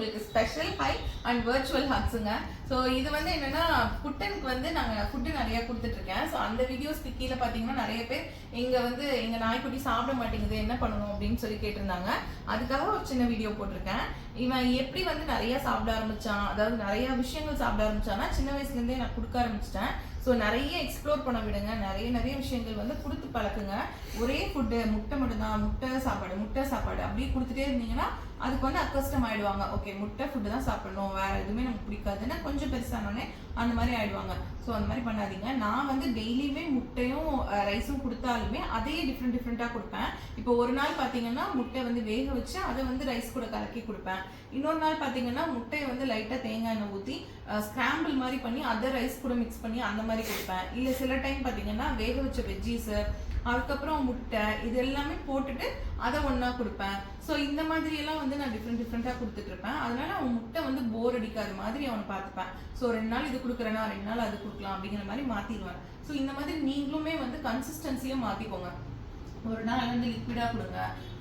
உங்களுக்கு special hi and virtual ஹக்ஸுங்க. So இது வந்து என்னன்னா குட்டனுக்கு வந்து நாங்கள் ஃபுட்டு நிறையா கொடுத்துட்ருக்கேன். ஸோ அந்த வீடியோஸ்க்கு கீழே பார்த்தீங்கன்னா நிறைய பேர் இங்கே வந்து எங்கள் நாய்க்குட்டி சாப்பிட மாட்டேங்குது என்ன பண்ணணும் அப்படின்னு சொல்லி கேட்டிருந்தாங்க. அதுக்காக ஒரு சின்ன வீடியோ போட்டிருக்கேன். இவன் எப்படி வந்து நிறைய சாப்பிட ஆரம்பிச்சான், அதாவது நிறைய விஷயங்கள் சாப்பிட ஆரம்பிச்சான்னா சின்ன வயசுலேருந்தே நான் கொடுக்க ஆரம்பிச்சிட்டேன். ஸோ நிறைய எக்ஸ்ப்ளோர் பண்ண விடுங்க, நிறைய விஷயங்கள் வந்து கொடுத்து பழக்குங்க. ஒரே ஃபுட்டு முட்டை மட்டும்தான், முட்டை சாப்பாடு அப்படியே கொடுத்துட்டே இருந்தீங்கன்னா அதுக்கு வந்து அக்கஸ்டம் ஆயிடுவாங்க. ஓகே முட்டை ஃபுட்டு தான் சாப்பிடணும், வேற எதுவுமே நமக்கு பிடிக்காதுன்னு கொஞ்சம் பெருசானோடனே அந்த மாதிரி ஆயிடுவாங்க. ஸோ அந்த மாதிரி பண்ணாதீங்க. நான் வந்து டெய்லியுமே முட்டையும் ரைஸும் கொடுத்தாலுமே அதே டிஃப்ரெண்ட்டாக கொடுப்பேன். இப்போ ஒரு நாள் பார்த்தீங்கன்னா முட்டை வந்து வேக வச்சு அதை வந்து ரைஸ் கூட கலக்கி கொடுப்பேன். இன்னொரு நாள் பார்த்தீங்கன்னா முட்டையை வந்து லைட்டாக தேங்காய் எண்ணெய் ஊற்றி ஸ்கிராம்பிள் மாதிரி பண்ணி அதை ரைஸ் கூட மிக்ஸ் பண்ணி அந்த மாதிரி கொடுப்பேன். இல்லை சில டைம் பார்த்தீங்கன்னா வேக வச்ச வெஜ்ஜீஸு அதுக்கப்புறம் முட்டை இது எல்லாமே போட்டுட்டு அதை ஒன்றா கொடுப்பேன். ஸோ இந்த மாதிரி எல்லாம் வந்து நான் டிஃப்ரெண்ட்டாக கொடுத்துட்டு இருப்பேன். அதனால அவன் முட்டை வந்து போர் அடிக்காத மாதிரி அவனை பார்த்துப்பேன். ஸோ 2 நாள் இது கொடுக்குறேன்னா 2 நாள் அது கொடுக்கலாம் அப்படிங்கிற மாதிரி மாற்றிடுவேன். ஸோ இந்த மாதிரி நீங்களுமே வந்து கன்சிஸ்டன்சியை மாற்றிக்கோங்க. ஒரு நாள் வந்து லிக்விடாக கொடுங்க,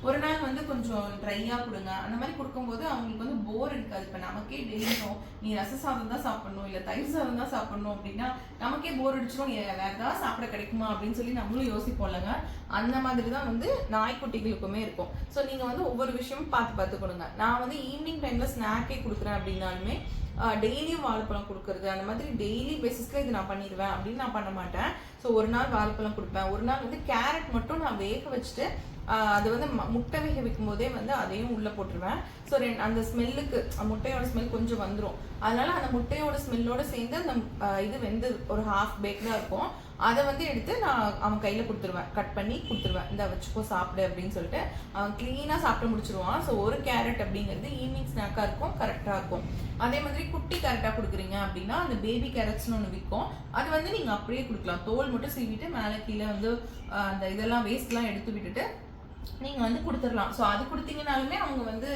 ஒரு நாள் வந்து கொஞ்சம் ட்ரையாக கொடுங்க. அந்த மாதிரி கொடுக்கும்போது அவங்களுக்கு வந்து போர் இருக்காது. இப்போ நமக்கே டெய்லியும் நீ ரச சாதம் தான் சாப்பிடணும் இல்லை தயிர் சாதம் தான் சாப்பிடணும் அப்படின்னா நமக்கே போர் அடிச்சிடும். வேற ஏதாவது சாப்பிட கிடைக்குமா அப்படின்னு சொல்லி நம்மளும் யோசிப்போம்லங்க. அந்த மாதிரி தான் வந்து நாய்க்குட்டிகளுக்குமே இருக்கும். ஸோ நீங்கள் வந்து ஒவ்வொரு விஷயமும் பார்த்து கொடுங்க. நான் வந்து ஈவினிங் டைமில் ஸ்நாக்கே கொடுக்குறேன் அப்படின்னாலுமே டெய்லியும் வாழைப்பழம் கொடுக்குறது அந்த மாதிரி டெய்லி பேசிஸ்ல இது நான் பண்ணிடுவேன் அப்படின்னு நான் பண்ண மாட்டேன். ஸோ ஒரு நாள் வாழைப்பழம் கொடுப்பேன், ஒரு நாள் வந்து கேரட் மட்டும் நான் வேக வச்சுட்டு அது வந்து முட்டை வேக வைக்கும் போதே வந்து அதையும் உள்ளே போட்டுருவேன். ஸோ அந்த ஸ்மெல்லுக்கு முட்டையோட ஸ்மெல் கொஞ்சம் வந்துடும். அதனால அந்த முட்டையோட ஸ்மெல்லோட சேர்ந்து அந்த இது வந்து ஒரு ஹாஃப் பேக்டாக இருக்கும். அதை வந்து எடுத்து நான் அவன் கையில் கொடுத்துருவேன், கட் பண்ணி கொடுத்துருவேன், இந்த வச்சுக்கோ சாப்பிடு அப்படின்னு சொல்லிட்டு அவன் க்ளீனாக சாப்பிட்டு முடிச்சிருவான். ஸோ ஒரு கேரட் அப்படிங்கிறது ஈவினிங் ஸ்நாக்காக இருக்கும், கரெக்டாக இருக்கும். அதே மாதிரி குட்டி கேரட்டாக கொடுக்குறீங்க அப்படின்னா அந்த பேபி கேரட்ஸ்னு ஒன்று விற்கும். அது வந்து நீங்கள் அப்படியே கொடுக்கலாம், தோல் மட்டும் சீவிட்டு மேலே கீழே வந்து அந்த இதெல்லாம் வேஸ்ட்லாம் எடுத்து விட்டுட்டு நீங்கள் வந்து கொடுத்துடலாம். ஸோ அது கொடுத்தீங்கனாலுமே அவங்க வந்து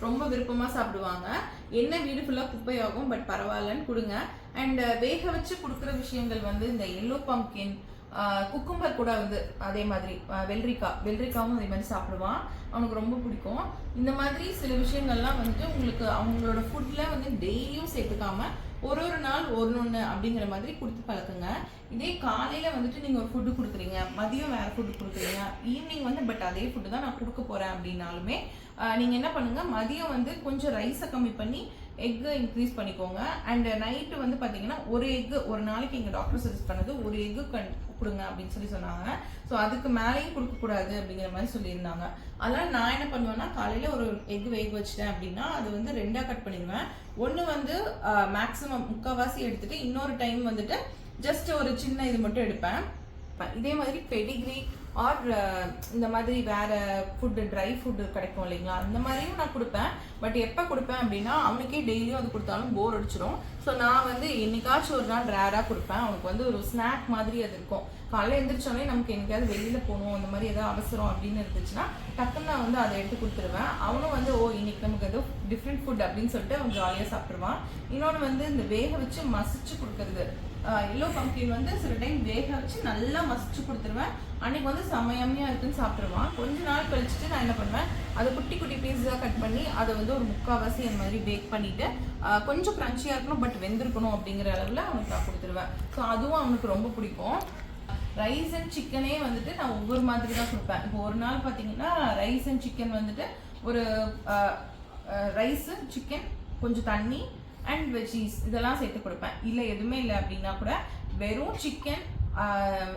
ரொம்ப விருப்பமாக சாப்பிடுவாங்க. என்ன வீடு ஃபுல்லாக குப்பையாகும், பட் பரவாயில்லன்னு கொடுங்க. அண்ட் வேக வச்சு கொடுக்குற விஷயங்கள் வந்து இந்த எல்லோ பம்ப்கின், குக்கும்பர் கூட வந்து அதே மாதிரி வெள்ளரிக்காவும் அதே மாதிரி சாப்பிடுவான், அவனுக்கு ரொம்ப பிடிக்கும். இந்த மாதிரி சில விஷயங்கள்லாம் வந்துட்டு உங்களுக்கு அவங்களோட ஃபுட்டில் வந்து டெய்லியும் சேர்த்துக்காம ஒரு நாள் ஒன்று அப்படிங்கிற மாதிரி கொடுத்து பழக்குங்க. இதே காலையில் வந்துட்டு நீங்கள் ஒரு ஃபுட்டு கொடுக்குறீங்க, மதியம் வேறு ஃபுட்டு கொடுக்குறீங்க, ஈவினிங் வந்து பட் அதே ஃபுட்டு தான் நான் கொடுக்க போகிறேன் அப்படின்னாலுமே நீங்கள் என்ன பண்ணுங்கள், மதியம் வந்து கொஞ்சம் ரைஸை கம்மி பண்ணி எக்கு இன்க்ரீஸ் பண்ணிக்கோங்க. அண்ட் நைட்டு வந்து பார்த்தீங்கன்னா ஒரு எக்கு, ஒரு நாளைக்கு எங்கள் டாக்டர் சஜஸ்ட் பண்ணது ஒரு எக்கு கொடுங்க அப்படின்னு சொல்லி சொன்னாங்க. ஸோ அதுக்கு மேலேயும் கொடுக்கக்கூடாது அப்படிங்கிற மாதிரி சொல்லியிருந்தாங்க. அதனால் நான் என்ன பண்ணுவேன்னா காலையில் ஒரு எக்கு வேக வச்சிட்டேன் அப்படின்னா அது வந்து 2ஆக கட் பண்ணிடுவேன். ஒன்று வந்து மேக்ஸிமம் 3/4 எடுத்துட்டு இன்னொரு டைம் வந்துட்டு ஜஸ்ட் ஒரு சின்ன இது மட்டும் எடுப்பேன். இதே மாதிரி பெடிகிரி ஆர் இந்த மாதிரி வேறு ஃபுட்டு ட்ரை ஃபுட்டு கிடைக்கும் இல்லைங்களா, அந்த மாதிரியும் நான் கொடுப்பேன். பட் எப்போ கொடுப்பேன் அப்படின்னா அவனுக்கே டெய்லியும் அது கொடுத்தாலும் போர் அடிச்சிடும். ஸோ நான் வந்து என்னைக்காச்சும் ஒரு நாள் ரேராக கொடுப்பேன். அவனுக்கு வந்து ஒரு ஸ்நாக் மாதிரி அது இருக்கும். காலையில் எழுந்திரிச்சோடனே நமக்கு என்னைக்காவது வெளியில் போகணும் அந்த மாதிரி ஏதாவது அவசரம் அப்படின்னு இருந்துச்சுன்னா டக்குன்னு நான் வந்து அதை எடுத்து கொடுத்துருவேன். அவனும் வந்து இன்னைக்கு நமக்கு ஏதோ டிஃப்ரெண்ட் ஃபுட் அப்படின்னு சொல்லிட்டு அவன் ஜாலியாக சாப்பிட்ருவான். இன்னொன்று வந்து இந்த வேக வச்சு மசிச்சு கொடுக்குறது, எல்லோ பம்ப்கின் வந்து சில டைம் வேக வச்சு நல்லா மசிச்சு கொடுத்துருவேன். அன்னைக்கு வந்து செமையம்மையாக இருக்குன்னு சாப்பிட்ருவான். கொஞ்ச நாள் கழிச்சுட்டு நான் என்ன பண்ணுவேன், அதை குட்டி பீஸாக கட் பண்ணி அதை வந்து ஒரு 3/4 அந்த மாதிரி பேக் பண்ணிவிட்டு கொஞ்சம் க்ரன்ச்சியாக இருக்கணும் பட் வெந்திருக்கணும் அப்படிங்கிற அளவில் அவனுக்கு நான் கொடுத்துருவேன். ஸோ அதுவும் அவனுக்கு ரொம்ப பிடிக்கும். ரைஸ் அண்ட் சிக்கனே வந்துட்டு நான் ஒவ்வொரு மாதிரி தான் கொடுப்பேன். இப்போ ஒரு நாள் பார்த்தீங்கன்னா ரைஸ் அண்ட் சிக்கன் வந்துட்டு ஒரு ரைஸு சிக்கன் கொஞ்சம் தண்ணி அண்ட் வெஜ்ஜீஸ் இதெல்லாம் சேர்த்து கொடுப்பேன். இல்லை எதுவுமே இல்லை அப்படின்னா கூட வெறும் சிக்கன்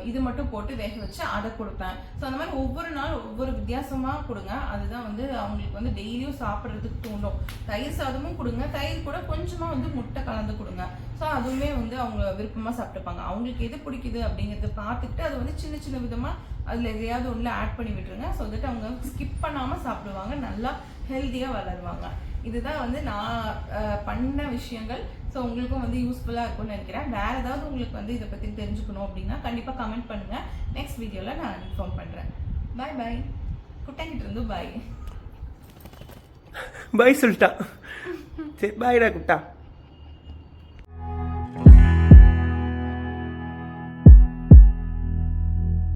இது மட்டும் போட்டு வேக வச்சு அதை கொடுப்பேன். ஸோ அந்த மாதிரி ஒவ்வொரு நாள் ஒவ்வொரு வித்தியாசமாக கொடுங்க. அதுதான் வந்து அவங்களுக்கு வந்து டெய்லியும் சாப்பிட்றதுக்கு தூண்டும். தயிர் சாதமும் கொடுங்க, தயிர் கூட கொஞ்சமாக வந்து முட்டை கலந்து கொடுங்க. ஸோ அதுவுமே வந்து அவங்க விருப்பமாக சாப்பிட்டுப்பாங்க. அவங்களுக்கு எது பிடிக்குது அப்படிங்கிறத பார்த்துக்கிட்டு அதை வந்து சின்ன விதமாக அதில் எதையாவது ஒன்றில் ஆட் பண்ணி விட்டுருங்க. ஸோ வந்துட்டு அவங்க ஸ்கிப் பண்ணாமல் சாப்பிடுவாங்க, நல்லா ஹெல்த்தியாக வளருவாங்க. இதுதான் வந்து நான் பண்ண விஷயங்கள். ஸோ உங்களுக்கும் வந்து யூஸ்ஃபுல்லாக இருக்கும்னு நினைக்கிறேன். வேறு ஏதாவது உங்களுக்கு வந்து இதை பற்றி தெரிஞ்சுக்கணும் அப்படின்னா கண்டிப்பாக கமெண்ட் பண்ணுங்கள். நெக்ஸ்ட் வீடியோவில் நான் இன்ஃபார்ம் பண்ணுறேன். பாய். குட்டங்கிட்ட இருந்து பாய் சொல்லிட்டா. சரி பாய்டா குட்டா.